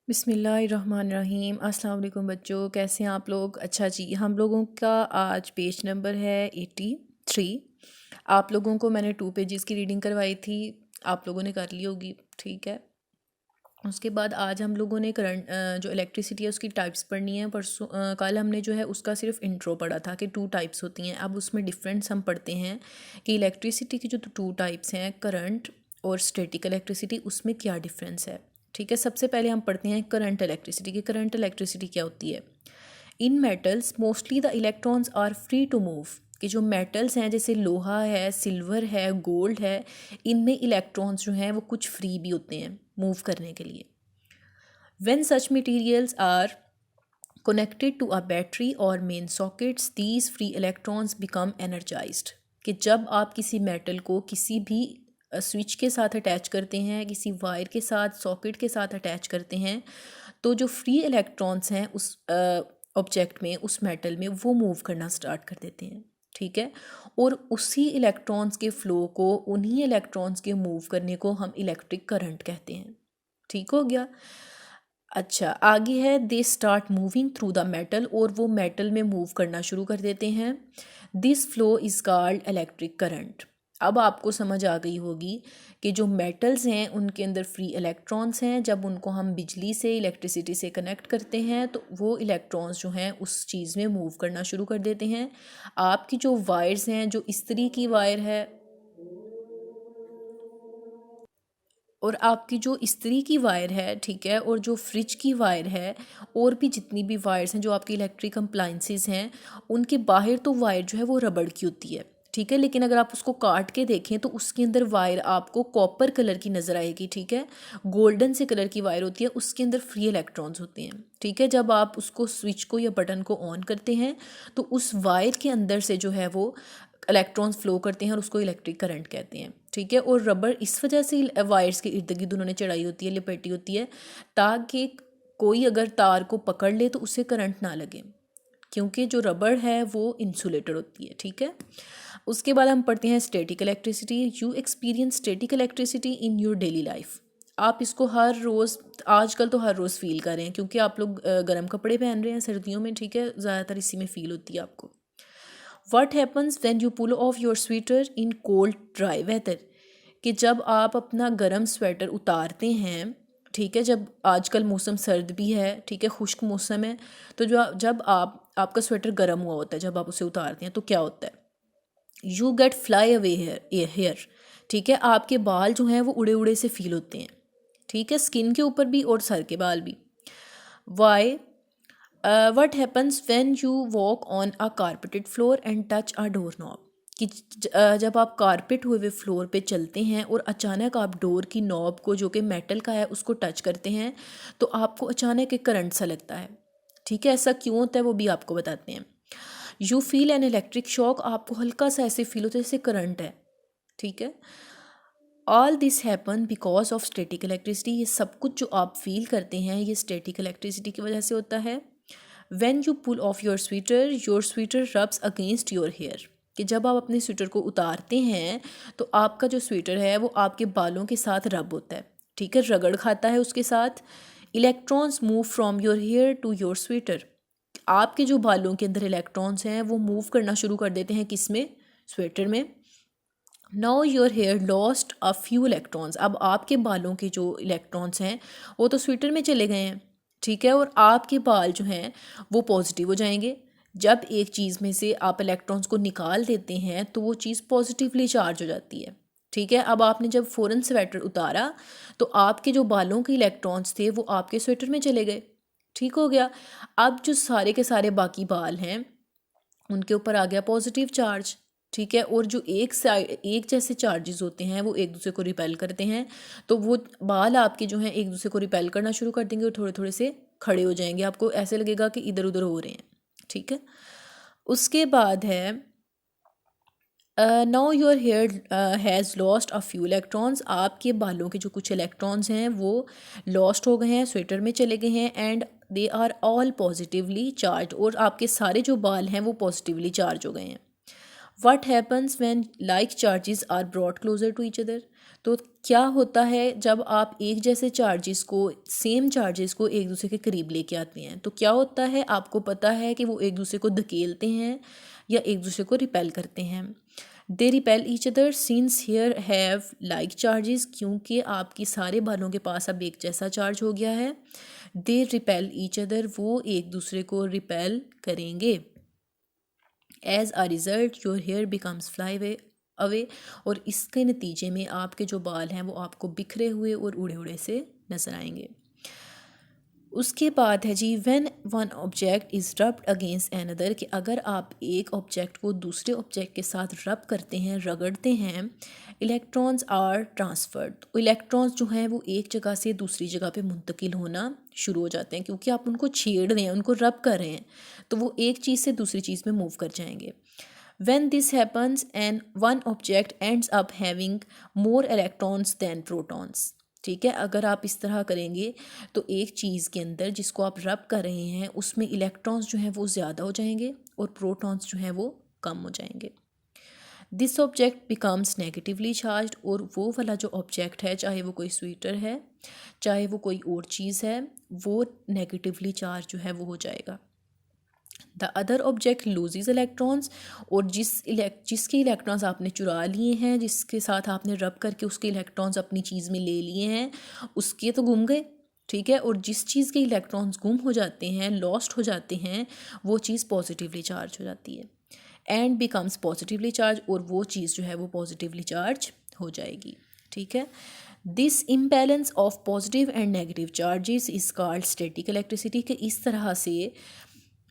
बिस्मिल्लाहिर्रहमानिर्रहीम। अस्सलाम वालेकुम बच्चों, कैसे हैं आप लोग। अच्छा जी, हम लोगों का आज पेज नंबर है 83। आप लोगों को मैंने 2 पेजेस की रीडिंग करवाई थी, आप लोगों ने कर ली होगी, ठीक है। उसके बाद आज हम लोगों ने करंट जो इलेक्ट्रिसिटी है उसकी टाइप्स पढ़नी है। परसों कल हमने जो है उसका सिर्फ इंट्रो पढ़ा था कि 2 टाइप्स होती हैं। अब उसमें डिफरेंस हम पढ़ते हैं कि इलेक्ट्रिसिटी की जो 2 टाइप्स हैं, करंट और स्टैटिक इलेक्ट्रिसिटी, उसमें क्या डिफरेंस है, ठीक है। सबसे पहले हम पढ़ते हैं करंट इलेक्ट्रिसिटी की। करंट इलेक्ट्रिसिटी क्या होती है। In metals mostly the electrons are free to move, कि जो मेटल्स हैं जैसे लोहा है, सिल्वर है, गोल्ड है, इनमें इलेक्ट्रॉन्स जो हैं वो कुछ फ्री भी होते हैं मूव करने के लिए। When such materials are connected to a battery or main sockets, these free electrons become energized, कि जब आप किसी मेटल को किसी भी स्विच के साथ अटैच करते हैं, किसी वायर के साथ, सॉकेट के साथ अटैच करते हैं, तो जो फ्री इलेक्ट्रॉन्स हैं उस ऑब्जेक्ट में, उस मेटल में, वो मूव करना स्टार्ट कर देते हैं, ठीक है। और उसी इलेक्ट्रॉन्स के फ़्लो को, उन्हीं इलेक्ट्रॉन्स के मूव करने को हम इलेक्ट्रिक करंट कहते हैं, ठीक हो गया। अच्छा, आगे है they start moving through the metal, और वो मेटल में मूव करना शुरू कर देते हैं। This flow is called electric current. अब आपको समझ आ गई होगी कि जो मेटल्स हैं उनके अंदर फ्री इलेक्ट्रॉन्स हैं, जब उनको हम बिजली से, इलेक्ट्रिसिटी से कनेक्ट करते हैं तो वो इलेक्ट्रॉन्स जो हैं उस चीज़ में मूव करना शुरू कर देते हैं। आपकी जो वायर्स हैं, जो इस्त्री की वायर है और आपकी जो इस्त्री की वायर है, ठीक है, और जो फ्रिज की वायर है, और भी जितनी भी वायर्स हैं जो आपकी इलेक्ट्रिक अप्लाइंसेस हैं, उनके बाहर तो वायर जो है वो रबड़ की होती है, ठीक है। लेकिन अगर आप उसको काट के देखें तो उसके अंदर वायर आपको कॉपर कलर की नज़र आएगी, ठीक है। गोल्डन से कलर की वायर होती है, उसके अंदर फ्री इलेक्ट्रॉन्स होते हैं, ठीक है। जब आप उसको स्विच को या बटन को ऑन करते हैं तो उस वायर के अंदर से जो है वो इलेक्ट्रॉन्स फ्लो करते हैं और उसको इलेक्ट्रिक करंट कहते हैं, ठीक है। और रबर इस वजह से वायर्स के इर्द गिर्द उन्होंने चढ़ाई होती है, लिपेटी होती है, ताकि कोई अगर तार को पकड़ ले तो उसे करंट ना लगे, क्योंकि जो रबर है वो इंसुलेटेड होती है, ठीक है। उसके बाद हम पढ़ते हैं static electricity. You experience static electricity in your daily life. आप इसको हर रोज़, आजकल तो हर रोज़ फील कर रहे हैं, क्योंकि आप लोग गर्म कपड़े पहन रहे हैं सर्दियों में, ठीक है, ज़्यादातर इसी में फील होती है आपको। What happens when you pull off your sweater in cold dry weather, कि जब आप अपना गर्म स्वेटर उतारते हैं, ठीक है, जब आजकल मौसम सर्द भी है, ठीक है, खुश्क मौसम है, तो जो जब आपका स्वेटर गर्म हुआ होता है, जब आप उसे उतारते हैं तो क्या होता है, you get fly away hair, ठीक है, आपके बाल जो हैं वो उड़े उड़े से फील होते हैं, ठीक है, स्किन के ऊपर भी और सर के बाल भी। Why what happens when you walk on a carpeted floor and touch a door knob, कि जब आप कारपेट हुए हुए फ्लोर पे चलते हैं और अचानक आप डोर की नॉब को, जो कि मेटल का है, उसको टच करते हैं तो आपको अचानक एक करंट सा लगता है, ठीक है। ऐसा क्यों होता है वो भी आपको बताते हैं। You feel an electric shock, आपको हल्का सा ऐसे फील होता है जैसे करंट है, ठीक है। All this happen because of static electricity, ये सब कुछ जो आप फील करते हैं ये स्टैटिक इलेक्ट्रिसिटी की वजह से होता है। When you pull off your sweater rubs against your hair, कि जब आप अपने स्वेटर को उतारते हैं तो आपका जो स्वेटर है वो आपके बालों के साथ रब होता है, ठीक है, रगड़ खाता है उसके साथ। Electrons move from your hair to your sweater, आपके जो बालों के अंदर इलेक्ट्रॉन्स हैं वो मूव करना शुरू कर देते हैं, किस में, स्वेटर में। Now your hair lost a few electrons, अब आपके बालों के जो इलेक्ट्रॉन्स हैं वो तो स्वेटर में चले गए हैं, ठीक है, और आपके बाल जो हैं वो पॉजिटिव हो जाएंगे। जब एक चीज़ में से आप इलेक्ट्रॉन्स को निकाल देते हैं तो वो चीज़ पॉजिटिवली चार्ज हो जाती है, ठीक है। अब आपने जब फ़ौरन स्वेटर उतारा तो आपके जो बालों के इलेक्ट्रॉन्स थे वो आपके स्वेटर में चले गए, ठीक हो गया। अब जो सारे के सारे बाकी बाल हैं उनके ऊपर आ गया पॉजिटिव चार्ज, ठीक है। और जो एक जैसे चार्जेस होते हैं वो एक दूसरे को रिपेल करते हैं, तो वो बाल आपके जो हैं एक दूसरे को रिपेल करना शुरू कर देंगे और थोड़े थोड़े से खड़े हो जाएंगे, आपको ऐसे लगेगा कि इधर उधर हो रहे हैं, ठीक है। उसके बाद है now your hair has lost a few electrons, आपके बालों के जो कुछ इलेक्ट्रॉन्स हैं वो लॉस्ट हो गए हैं, स्वेटर में चले गए हैं, and they are all positively charged, और आपके सारे जो बाल हैं वो पॉजिटिवली चार्ज हो गए हैं। What happens when like charges are brought closer to each other, तो क्या होता है जब आप एक जैसे चार्जेस को, सेम चार्जेस को एक दूसरे के करीब लेके आते हैं, तो क्या होता है, आपको पता है कि वो एक दूसरे को धकेलते हैं या एक दूसरे को रिपेल करते हैं। They repel each other since hair have like charges, क्योंकि आपकी सारे बालों के पास अब एक जैसा चार्ज हो गया है। दे रिपेल ईच अदर, वो एक दूसरे को रिपेल करेंगे। As a result your hair becomes fly away, और इसके नतीजे में आपके जो बाल हैं वो आपको बिखरे हुए और उड़े उड़े से नज़र आएंगे। उसके बाद है जी when one object is rubbed against another, कि अगर आप एक ऑब्जेक्ट को दूसरे ऑब्जेक्ट के साथ रब करते हैं, रगड़ते हैं, इलेक्ट्रॉन्स आर ट्रांसफर्ड, तो इलेक्ट्रॉन्स जो हैं वो एक जगह से दूसरी जगह पे मुंतकिल होना शुरू हो जाते हैं, क्योंकि आप उनको छेड़ रहे हैं, उनको रब कर रहे हैं, तो वो एक चीज़ से दूसरी चीज़ में मूव कर जाएंगे। When this happens and one object ends up having more electrons than protons, ठीक है, अगर आप इस तरह करेंगे तो एक चीज़ के अंदर जिसको आप रब कर रहे हैं उसमें इलेक्ट्रॉन्स जो हैं वो ज़्यादा हो जाएंगे और प्रोटॉन्स जो हैं वो कम हो जाएंगे। This object becomes negatively charge, और वो वाला जो ऑब्जेक्ट है, चाहे वो कोई स्वीटर है, चाहे वो कोई और चीज़ है, वो नेगेटिवली चार्ज जो है वो हो जाएगा। The other object loses electrons, और जिसके इलेक्ट्रॉन्स आपने चुरा लिए हैं, जिसके साथ आपने रब करके उसके इलेक्ट्रॉन्स अपनी चीज़ में ले लिए हैं, उसके तो गुम गए, ठीक है, और जिस चीज़ के इलेक्ट्रॉन्स गुम हो जाते हैं, लॉस्ट हो जाते हैं, वो चीज़ पॉजिटिवली चार्ज हो जाती है, एंड बिकम्स पॉजिटिवली चार्ज, और वो चीज़ जो है वो पॉजिटिवली चार्ज हो जाएगी, ठीक है। This imbalance of positive and negative charges is called static electricity, के इस तरह से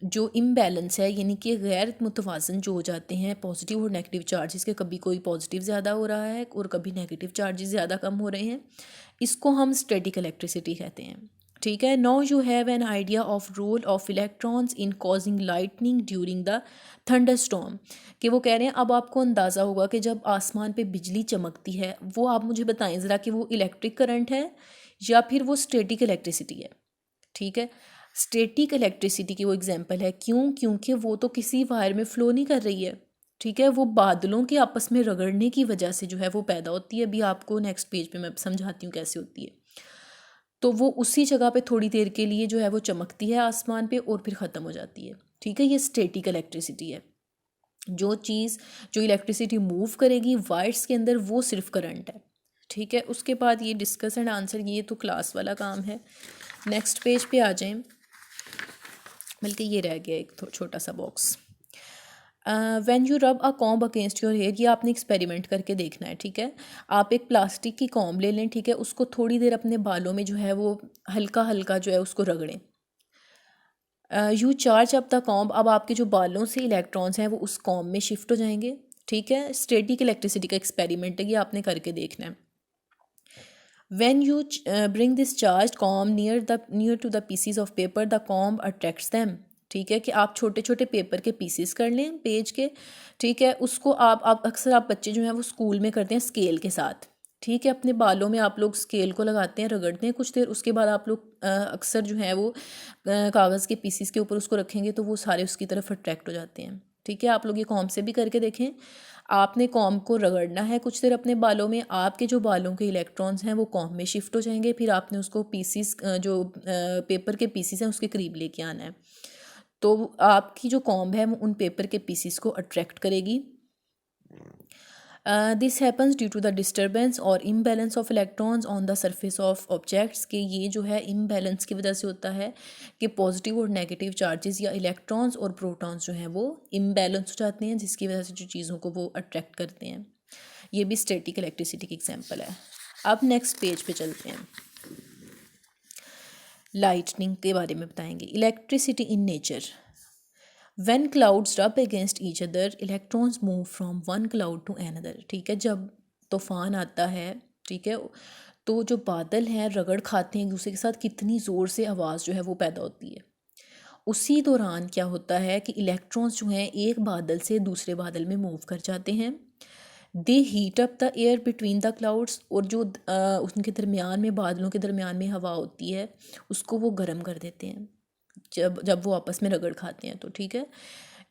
जो इम्बैलेंस है, यानी कि गैर मुतवाज़न जो हो जाते हैं पॉजिटिव और नेगेटिव चार्जेस के, कभी कोई पॉजिटिव ज़्यादा हो रहा है और कभी नेगेटिव चार्जेस ज़्यादा कम हो रहे हैं, इसको हम स्टैटिक इलेक्ट्रिसिटी कहते हैं, ठीक है। Now you have an idea of role of electrons in causing lightning during the thunderstorm, कि वो कह रहे हैं अब आपको अंदाज़ा होगा कि जब आसमान पे बिजली चमकती है, वो आप मुझे बताएं ज़रा कि वो इलेक्ट्रिक करंट है या फिर वो स्टैटिक इलेक्ट्रिसिटी है, ठीक है। स्टैटिक इलेक्ट्रिसिटी की वो एग्जांपल है, क्योंकि वो तो किसी वायर में फ़्लो नहीं कर रही है, ठीक है, वो बादलों के आपस में रगड़ने की वजह से जो है वो पैदा होती है। अभी आपको नेक्स्ट पेज पे मैं समझाती हूँ कैसे होती है। तो वो उसी जगह पे थोड़ी देर के लिए जो है वो चमकती है आसमान पे और फिर ख़त्म हो जाती है, ठीक है, ये स्टैटिक इलेक्ट्रिसिटी है। जो चीज़ जो इलेक्ट्रिसिटी मूव करेगी वायर्स के अंदर, वो सिर्फ करंट है, ठीक है। उसके बाद ये डिस्कस एंड आंसर, ये तो क्लास वाला काम है। नेक्स्ट पेज पे आ जाएं, बल्कि ये रह गया एक छोटा सा box. When you rub a comb against your hair, ये आपने एक्सपेरिमेंट करके देखना है, ठीक है। आप एक प्लास्टिक की कॉम्ब ले लें, ठीक है, उसको थोड़ी देर अपने बालों में जो है वो हल्का हल्का जो है उसको रगड़ें। You charge up the comb, अब आपके जो बालों से इलेक्ट्रॉन्स हैं वो उस कॉम्ब में शिफ्ट हो जाएंगे, ठीक है। स्टैटिक इलेक्ट्रिसिटी का एक्सपेरिमेंट है, ये आपने करके देखना है। When you bring this charged comb near to the pieces of paper, the comb attracts them, ठीक है, कि आप छोटे छोटे पेपर के पीसेस कर लें पेज के, ठीक है। उसको आप अक्सर आप बच्चे जो हैं वो स्कूल में करते हैं स्केल के साथ, ठीक है, अपने बालों में आप लोग स्केल को लगाते हैं, रगड़ते हैं कुछ देर, उसके बाद आप लोग अक्सर जो है वो कागज़ के पीसीस के ऊपर उसको रखेंगे तो वो सारे उसकी तरफ अट्रैक्ट हो जाते हैं, ठीक है। आप लोग ये कॉम्ब से भी करके देखें। आपने कॉम्ब को रगड़ना है कुछ देर अपने बालों में, आपके जो बालों के इलेक्ट्रॉन्स हैं वो कॉम्ब में शिफ्ट हो जाएंगे, फिर आपने उसको पीसीस जो पेपर के पीसीस हैं उसके करीब लेके आना है, तो आपकी जो कॉम्ब है वो उन पेपर के पीसीस को अट्रैक्ट करेगी। This happens due to the disturbance और imbalance of electrons on the surface of objects, के ये जो है इम्बैलेंस की वजह से होता है कि पॉजिटिव और नेगेटिव चार्जेस या इलेक्ट्रॉन्स और प्रोटॉन्स जो हैं वो इम्बैलेंस हो जाते हैं, जिसकी वजह से जो चीज़ों को वो अट्रैक्ट करते हैं। ये भी स्टैटिक इलेक्ट्रिसिटी की एग्जांपल है। अब नेक्स्ट पेज पे चलते हैं, लाइटनिंग के बारे में बताएंगे। Electricity in nature, When clouds rub against each other, electrons move from one cloud to another, ठीक है। जब तूफ़ान आता है, ठीक है, तो जो बादल हैं रगड़ खाते हैं एक दूसरे के साथ, कितनी ज़ोर से आवाज़ जो है वो पैदा होती है। उसी दौरान क्या होता है कि इलेक्ट्रॉन्स जो हैं एक बादल से दूसरे बादल में मूव कर जाते हैं। They heat up the air between the clouds, और जो उनके दरमियान में, बादलों के दरमियान में हवा होती है उसको वो गर्म कर देते हैं जब वो आपस में रगड़ खाते हैं, तो ठीक है।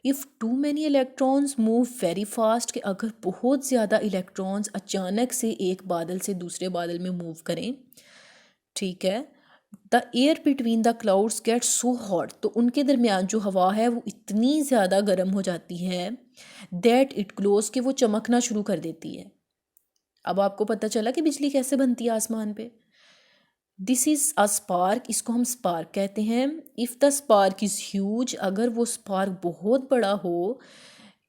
If two many electrons move very fast, कि अगर बहुत ज़्यादा इलेक्ट्रॉन्स अचानक से एक बादल से दूसरे बादल में मूव करें, ठीक है, the air between the clouds get so hot, तो उनके दरमियान जो हवा है वो इतनी ज़्यादा गर्म हो जाती है दैट इट ग्लोज, कि वो चमकना शुरू कर देती है। अब आपको पता चला कि बिजली कैसे बनती है आसमान पे। दिस इज़ अ स्पार्क, इसको हम स्पार्क कहते हैं। If the spark is huge, अगर वो स्पार्क बहुत बड़ा हो,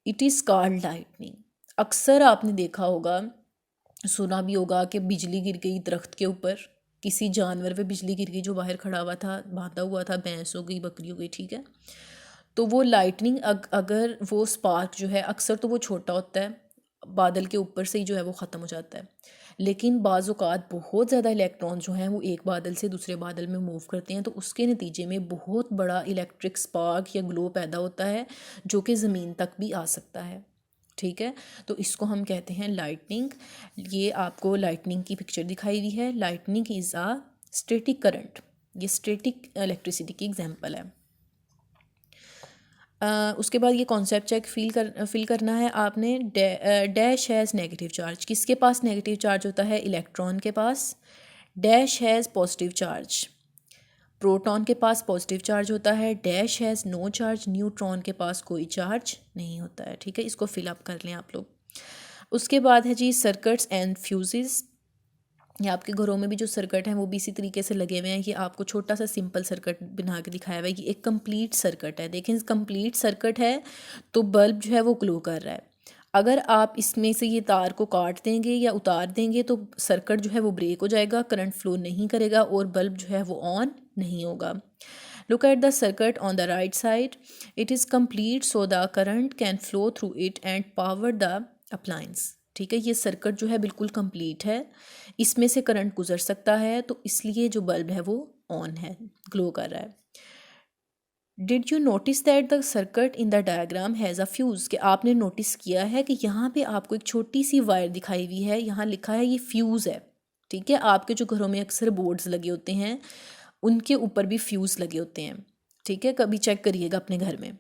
इट इज़ कॉल्ड लाइटनिंग। अक्सर आपने देखा होगा, सुना भी होगा कि बिजली गिर गई दरख्त के ऊपर, किसी जानवर पे बिजली गिर गई जो बाहर खड़ा हुआ था, बांधा हुआ था, भैंस हो गई, बकरी हो गई, ठीक है। तो वो लाइटनिंग अगर वो स्पार्क जो है, अक्सर तो वो छोटा होता है, बादल के ऊपर से ही जो है वो ख़त्म हो जाता है, लेकिन बाज़ औक़ात बहुत ज़्यादा इलेक्ट्रॉन जो हैं वो एक बादल से दूसरे बादल में मूव करते हैं, तो उसके नतीजे में बहुत बड़ा इलेक्ट्रिक स्पार्क या ग्लो पैदा होता है जो कि ज़मीन तक भी आ सकता है, ठीक है। तो इसको हम कहते हैं लाइटनिंग। ये आपको लाइटनिंग की पिक्चर दिखाई हुई है। Lightning is a static current, ये स्टैटिक इलेक्ट्रिसिटी की एग्जांपल है। उसके बाद ये कॉन्सेप्ट चेक फिल करना है आपने। डैश हैज़ नेगेटिव चार्ज, किसके पास नेगेटिव चार्ज होता है? इलेक्ट्रॉन के पास। Dash has positive charge, proton के पास पॉजिटिव चार्ज होता है। Dash has no charge, neutron के पास कोई चार्ज नहीं होता है, ठीक है। इसको फिलअप कर लें आप लोग। उसके बाद है जी सर्किट्स एंड फ्यूजेस। ये आपके घरों में भी जो सर्किट हैं वो भी इसी तरीके से लगे हुए हैं। ये आपको छोटा सा सिंपल सर्किट बना के दिखाया हुआ है। ये एक कंप्लीट सर्किट है। देखें, कंप्लीट सर्किट है तो बल्ब जो है वो ग्लो कर रहा है। अगर आप इसमें से ये तार को काट देंगे या उतार देंगे तो सर्किट जो है वो ब्रेक हो जाएगा, करंट फ्लो नहीं करेगा और बल्ब जो है वो ऑन नहीं होगा। Look at the circuit on the right side, it is complete so the current can flow through it and power the appliance, ठीक है। ये सर्किट जो है बिल्कुल कंप्लीट है, इसमें से करंट गुजर सकता है, तो इसलिए जो बल्ब है वो ऑन है, ग्लो कर रहा है। Did you notice that the circuit in the diagram has a fuse, कि आपने नोटिस किया है कि यहाँ पे आपको एक छोटी सी वायर दिखाई हुई है, यहाँ लिखा है ये फ्यूज़ है, ठीक है। आपके जो घरों में अक्सर बोर्ड्स लगे होते हैं उनके ऊपर भी फ्यूज़ लगे होते हैं, ठीक है। कभी चेक करिएगा अपने घर में।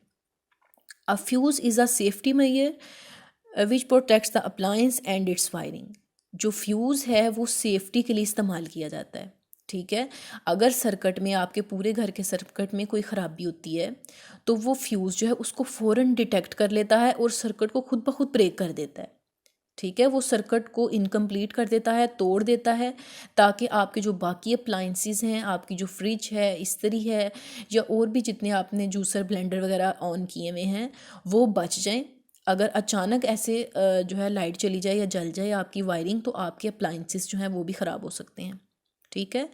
A fuse is a safety measure which protects the appliance and its wiring. जो फ्यूज़ है वो सेफ्टी के लिए इस्तेमाल किया जाता है, ठीक है। अगर सर्किट में, आपके पूरे घर के सर्किट में कोई ख़राबी होती है तो वो फ्यूज़ जो है उसको फ़ौरन डिटेक्ट कर लेता है और सर्किट को खुद ब खुद ब्रेक कर देता है, ठीक है। वो सर्किट को इनकम्प्लीट कर देता है, तोड़ देता है, ताकि आपके जो बाकी अप्लाइंसेस हैं, आपकी जो फ्रिज है, इस्त्री है, या और भी जितने आपने जूसर ब्लेंडर वगैरह ऑन किए हुए हैं वो बच जाएं। अगर अचानक ऐसे जो है लाइट चली जाए या जल जाए आपकी वायरिंग, तो आपके अप्लाइंसेस जो हैं वो भी ख़राब हो सकते हैं, ठीक है।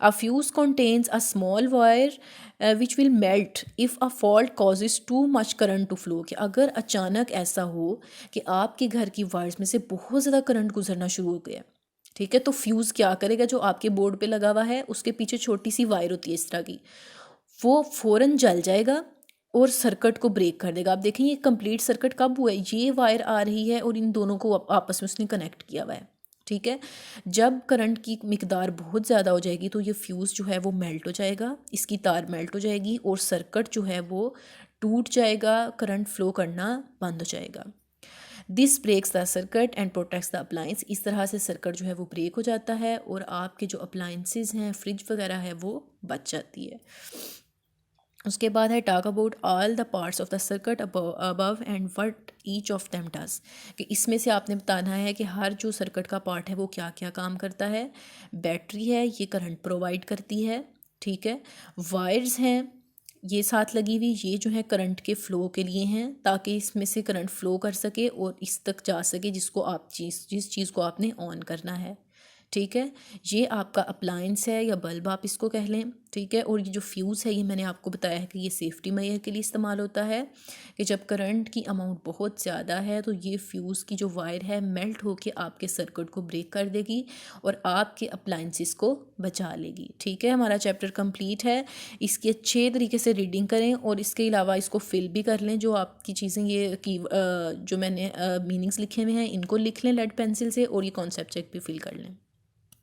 A fuse contains a small wire which will melt if a fault causes too much current to flow, कि अगर अचानक ऐसा हो कि आपके घर की वायर्स में से बहुत ज़्यादा करंट गुजरना शुरू हो गया, ठीक है, तो फ्यूज़ क्या करेगा, जो आपके बोर्ड पे लगा हुआ है उसके पीछे छोटी सी वायर होती है इस तरह की, वो फ़ौरन जल जाएगा और सर्किट को ब्रेक कर देगा। आप देखें ये कंप्लीट सर्किट कब हुआ है, ये वायर आ रही है और इन दोनों को आपस में उसने कनेक्ट किया हुआ है, ठीक है। जब करंट की मिकदार बहुत ज़्यादा हो जाएगी तो ये फ्यूज़ जो है वो मेल्ट हो जाएगा, इसकी तार मेल्ट हो जाएगी और सर्किट जो है वो टूट जाएगा, करंट फ्लो करना बंद हो जाएगा। This breaks the circuit and protects the appliance. इस तरह से सर्किट जो है वो ब्रेक हो जाता है और आपके जो अप्लायंसेस हैं, फ्रिज वगैरह है, वो बच जाती है। उसके बाद है talk about all the parts of the circuit above and what each of them does, कि इसमें से आपने बताना है कि हर जो सर्किट का पार्ट है वो क्या क्या काम करता है। बैटरी है, ये करंट प्रोवाइड करती है, ठीक है। वायर्स हैं ये साथ लगी हुई, ये जो है करंट के फ़्लो के लिए हैं, ताकि इसमें से करंट फ़्लो कर सके और इस तक जा सके जिसको आप जिस चीज़ को आपने ऑन करना है, ठीक है। ये आपका अप्लायंस है या बल्ब आप इसको कह लें, ठीक है। और ये जो फ्यूज़ है ये मैंने आपको बताया है कि ये सेफ्टी मेजर के लिए इस्तेमाल होता है, कि जब करंट की अमाउंट बहुत ज़्यादा है तो ये फ्यूज़ की जो वायर है मेल्ट होके आपके सर्किट को ब्रेक कर देगी और आपके अप्लायंसेस को बचा लेगी, ठीक है। हमारा चैप्टर कंप्लीट है, इसकी अच्छे तरीके से रीडिंग करें और इसके अलावा इसको फिल भी कर लें। जो आपकी चीज़ें ये की जो मैंने मीनिंग्स लिखे हुए हैं इनको लिख लें लेड पेंसिल से और ये कॉन्सेप्ट चेक भी फिल कर लें।